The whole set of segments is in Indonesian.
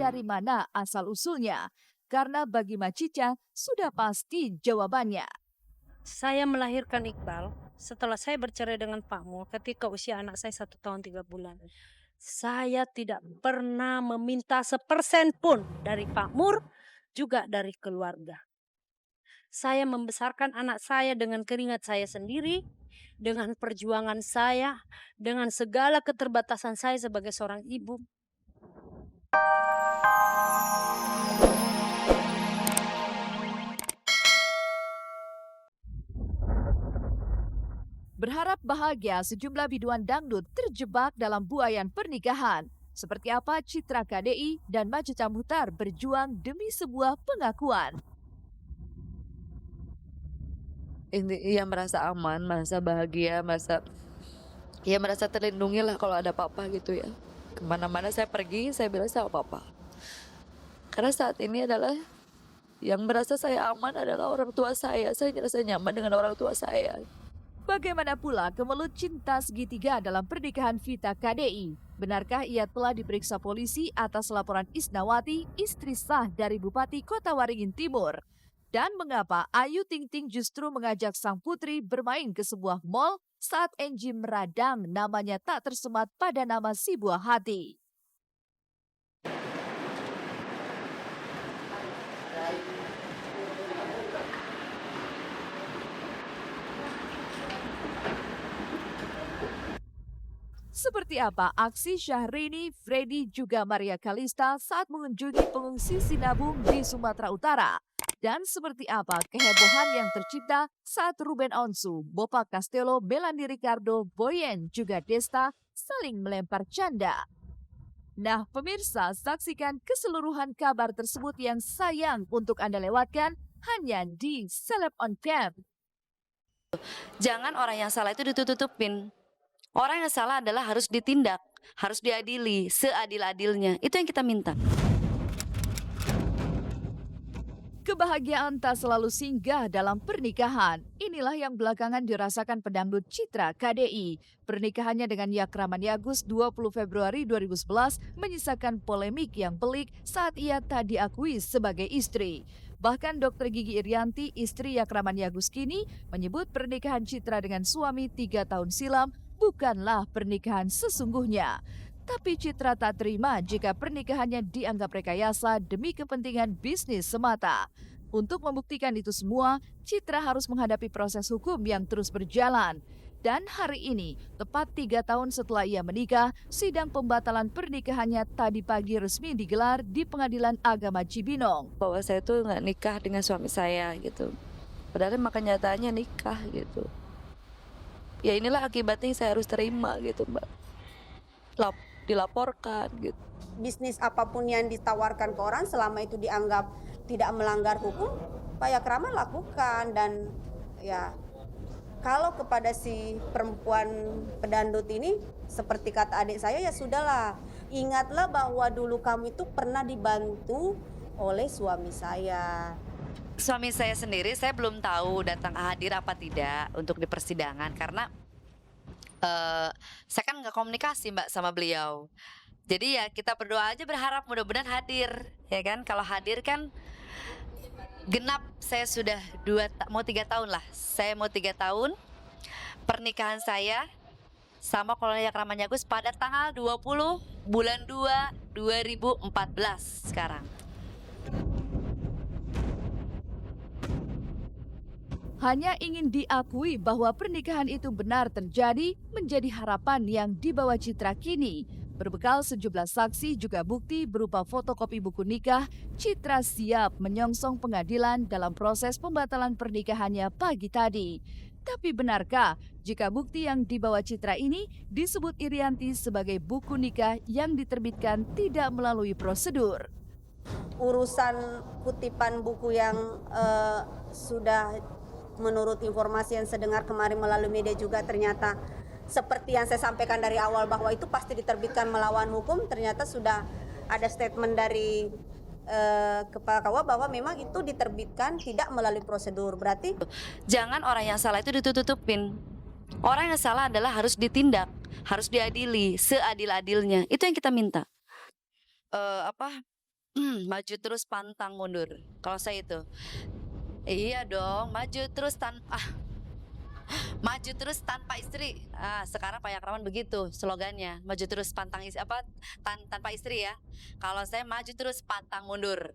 dari mana asal-usulnya. Karena bagi Macica sudah pasti jawabannya. Saya melahirkan Iqbal setelah saya bercerai dengan Pak Mul ketika usia anak saya 1 tahun 3 bulan. Saya tidak pernah meminta sepersen pun dari Pak Mur, juga dari keluarga. Saya membesarkan anak saya dengan keringat saya sendiri, dengan perjuangan saya, dengan segala keterbatasan saya sebagai seorang ibu. Berharap bahagia, sejumlah biduan dangdut terjebak dalam buayan pernikahan. Seperti apa Citra KDI dan Macica Muchtar berjuang demi sebuah pengakuan. Iya, merasa aman, merasa bahagia, merasa terlindungi lah kalau ada papa gitu ya. Kemana-mana saya pergi, saya bilang sama papa. Karena saat ini adalah yang merasa saya aman adalah orang tua saya. Saya merasa nyaman dengan orang tua saya. Bagaimana pula kemelut cinta segitiga dalam pernikahan Vita KDI? Benarkah ia telah diperiksa polisi atas laporan Isnawati, istri sah dari Bupati Kota Waringin Timur? Dan mengapa Ayu Ting Ting justru mengajak sang putri bermain ke sebuah mall saat Angie meradang namanya tak tersemat pada nama si buah hati? Seperti apa aksi Syahrini, Freddy juga Maria Kalista saat mengunjungi pengungsi Sinabung di Sumatera Utara? Dan seperti apa kehebohan yang tercipta saat Ruben Onsu, Bopa Castello, Melanie Ricardo, Boyen juga Desta saling melempar canda? Nah pemirsa, saksikan keseluruhan kabar tersebut yang sayang untuk Anda lewatkan hanya di Celeb on Cam. Jangan orang yang salah itu ditutup-tutupin. Orang yang salah adalah harus ditindak, harus diadili seadil-adilnya. Itu yang kita minta. Kebahagiaan tak selalu singgah dalam pernikahan. Inilah yang belakangan dirasakan pedangdut Citra KDI. Pernikahannya dengan Yakraman Yagus 20 Februari 2011 menyisakan polemik yang pelik saat ia tak diakui sebagai istri. Bahkan Dr. Gigi Irianti, istri Yakraman Yagus kini, menyebut pernikahan Citra dengan suami 3 tahun silam bukanlah pernikahan sesungguhnya. Tapi Citra tak terima jika pernikahannya dianggap rekayasa demi kepentingan bisnis semata. Untuk membuktikan itu semua, Citra harus menghadapi proses hukum yang terus berjalan. Dan hari ini, tepat 3 tahun setelah ia menikah, sidang pembatalan pernikahannya tadi pagi resmi digelar di Pengadilan Agama Cibinong. Bahwa saya tuh nggak nikah dengan suami saya gitu. Padahal emang kenyataannya nikah gitu. Ya inilah akibatnya yang saya harus terima gitu, Mbak. Dilaporkan gitu. Bisnis apapun yang ditawarkan ke orang selama itu dianggap tidak melanggar hukum, Pak Yakraman lakukan. Dan ya kalau kepada si perempuan pedandut ini seperti kata adik saya, ya sudahlah, ingatlah bahwa dulu kamu itu pernah dibantu oleh suami saya. Suami saya sendiri saya belum tahu datang hadir apa tidak untuk di persidangan karena saya kan nggak komunikasi Mbak sama beliau. Jadi ya kita berdoa aja, berharap mudah-mudahan hadir, ya kan? Kalau hadir kan genap, saya sudah 3 tahun lah. Saya mau 3 tahun pernikahan saya sama Kolonel Yakraman Yagus pada tanggal 20 bulan 2 2014 sekarang. Hanya ingin diakui bahwa pernikahan itu benar terjadi menjadi harapan yang dibawa Citra kini. Berbekal sejumlah saksi juga bukti berupa fotokopi buku nikah, Citra siap menyongsong pengadilan dalam proses pembatalan pernikahannya pagi tadi. Tapi benarkah jika bukti yang dibawa Citra ini disebut Irianti sebagai buku nikah yang diterbitkan tidak melalui prosedur? Urusan kutipan buku yang sudah menurut informasi yang saya dengar kemarin melalui media juga ternyata seperti yang saya sampaikan dari awal bahwa itu pasti diterbitkan melawan hukum, ternyata sudah ada statement dari Kepala KUA bahwa memang itu diterbitkan tidak melalui prosedur. Berarti jangan orang yang salah itu ditutup-tutupin. Orang yang salah adalah harus ditindak, harus diadili seadil-adilnya. Itu yang kita minta. maju terus pantang mundur. Kalau saya itu, iya dong, maju terus tanpa istri. Sekarang Pak Yakraman begitu slogannya, maju terus tanpa istri ya. Kalau saya maju terus pantang mundur.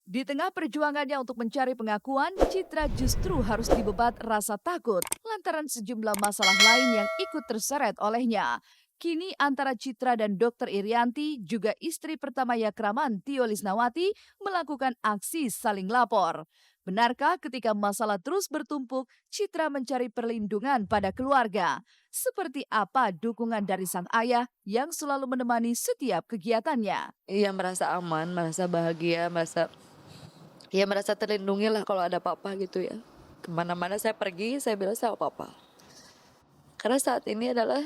Di tengah perjuangannya untuk mencari pengakuan, Citra justru harus dibebat rasa takut lantaran sejumlah masalah lain yang ikut terseret olehnya. Kini antara Citra dan Dr. Irianti, juga istri pertama Yakraman, Tio Lisnawati, melakukan aksi saling lapor. Benarkah ketika masalah terus bertumpuk, Citra mencari perlindungan pada keluarga? Seperti apa dukungan dari sang ayah yang selalu menemani setiap kegiatannya? Iya, merasa aman, merasa bahagia, merasa terlindungi lah kalau ada papa gitu ya. Kemana-mana saya pergi, saya bilang sama papa. Karena saat ini adalah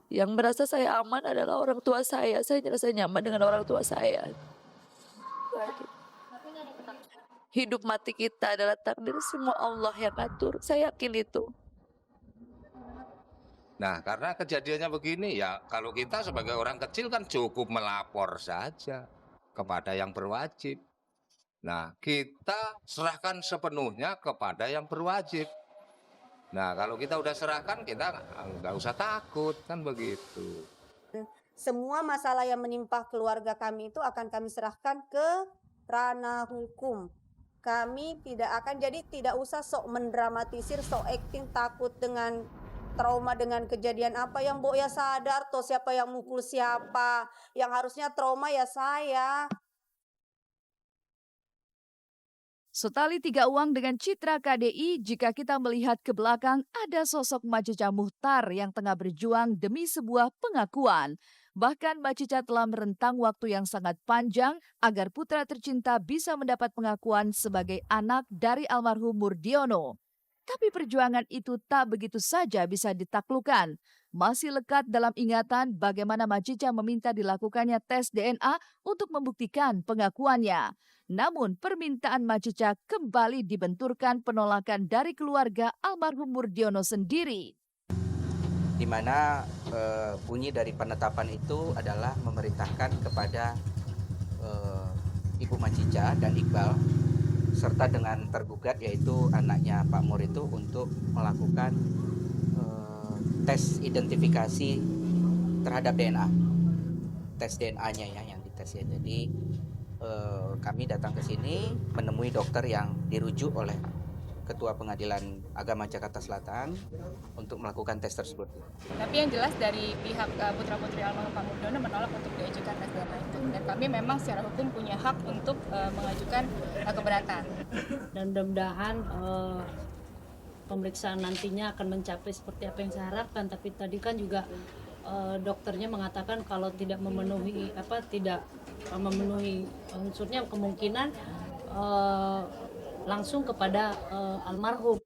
yang merasa saya aman adalah orang tua saya. Saya merasa nyaman dengan orang tua saya. Hidup mati kita adalah takdir semua Allah yang atur. Saya yakin itu. Nah, karena kejadiannya begini ya, kalau kita sebagai orang kecil kan cukup melapor saja kepada yang berwajib. Nah, kita serahkan sepenuhnya kepada yang berwajib. Nah, kalau kita udah serahkan, kita nggak usah takut, kan begitu. Semua masalah yang menimpa keluarga kami itu akan kami serahkan ke ranah hukum. Kami tidak usah sok mendramatisir, sok acting takut dengan trauma dengan kejadian apa yang Mbok ya sadar toh siapa yang mukul siapa. Yang harusnya trauma ya saya. Setali tiga uang dengan Citra KDI, jika kita melihat ke belakang, ada sosok Mbak Cica Muhtar yang tengah berjuang demi sebuah pengakuan. Bahkan Mbak Cica telah merentang waktu yang sangat panjang agar putra tercinta bisa mendapat pengakuan sebagai anak dari almarhum Murdiono. Tapi perjuangan itu tak begitu saja bisa ditaklukkan. Masih lekat dalam ingatan bagaimana Mbak Cica meminta dilakukannya tes DNA untuk membuktikan pengakuannya. Namun permintaan Mbak Cica kembali dibenturkan penolakan dari keluarga almarhum Murdiono sendiri. Di mana bunyi dari penetapan itu adalah memerintahkan kepada Ibu Macica dan Iqbal serta dengan tergugat yaitu anaknya Pak Mur itu untuk melakukan tes identifikasi terhadap DNA. Tes DNA-nya ya yang dites ya. Jadi kami datang ke sini menemui dokter yang dirujuk oleh Ketua Pengadilan Agama Jakarta Selatan untuk melakukan tes tersebut. Tapi yang jelas dari pihak putra-putri almarhum Pak Murdiono menolak untuk diajukan tes DNA itu. Dan kami memang secara hukum punya hak untuk mengajukan keberatan. Dan mudah-mudahan pemeriksaan nantinya akan mencapai seperti apa yang saya harapkan. Tapi tadi kan juga dokternya mengatakan kalau tidak memenuhi unsurnya kemungkinan langsung kepada almarhum.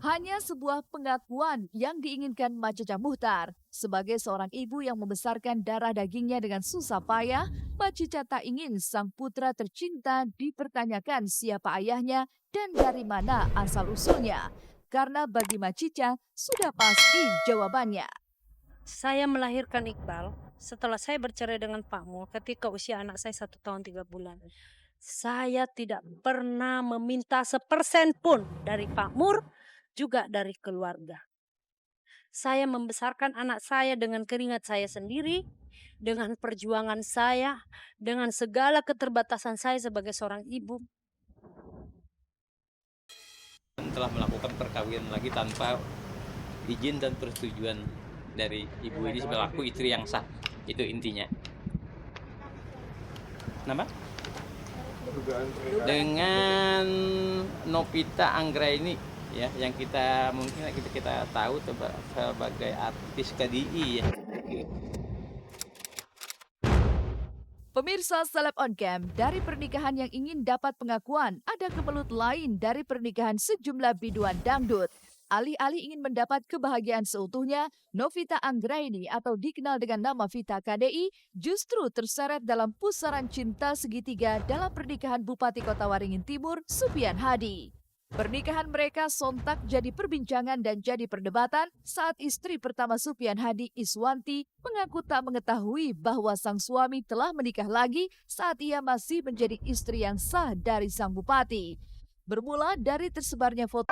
Hanya sebuah pengakuan yang diinginkan Mbak Cica Muhtar. Sebagai seorang ibu yang membesarkan darah dagingnya dengan susah payah, Mbak Cica tak ingin sang putra tercinta dipertanyakan siapa ayahnya dan dari mana asal-usulnya. Karena bagi Mbak Cica sudah pasti jawabannya. Saya melahirkan Iqbal setelah saya bercerai dengan Pak Mul ketika usia anak saya 1 tahun 3 bulan. Saya tidak pernah meminta sepersen pun dari Pak Mur, juga dari keluarga. Saya membesarkan anak saya dengan keringat saya sendiri, dengan perjuangan saya, dengan segala keterbatasan saya sebagai seorang ibu. Telah melakukan perkawinan lagi tanpa izin dan persetujuan dari ibu ini selaku istri yang sah. Itu intinya. Nama? Dengan Novita Anggraini ya, yang kita mungkin kita tahu sebagai artis KDI ya. Pemirsa Seleb On Cam, dari pernikahan yang ingin dapat pengakuan, ada kemelut lain dari pernikahan sejumlah biduan dangdut. Alih-alih ingin mendapat kebahagiaan seutuhnya, Novita Anggraini atau dikenal dengan nama Vita KDI justru terseret dalam pusaran cinta segitiga dalam pernikahan Bupati Kota Waringin Timur, Supian Hadi. Pernikahan mereka sontak jadi perbincangan dan jadi perdebatan saat istri pertama Supian Hadi, Iswanti, mengaku tak mengetahui bahwa sang suami telah menikah lagi saat ia masih menjadi istri yang sah dari sang bupati. Bermula dari tersebarnya foto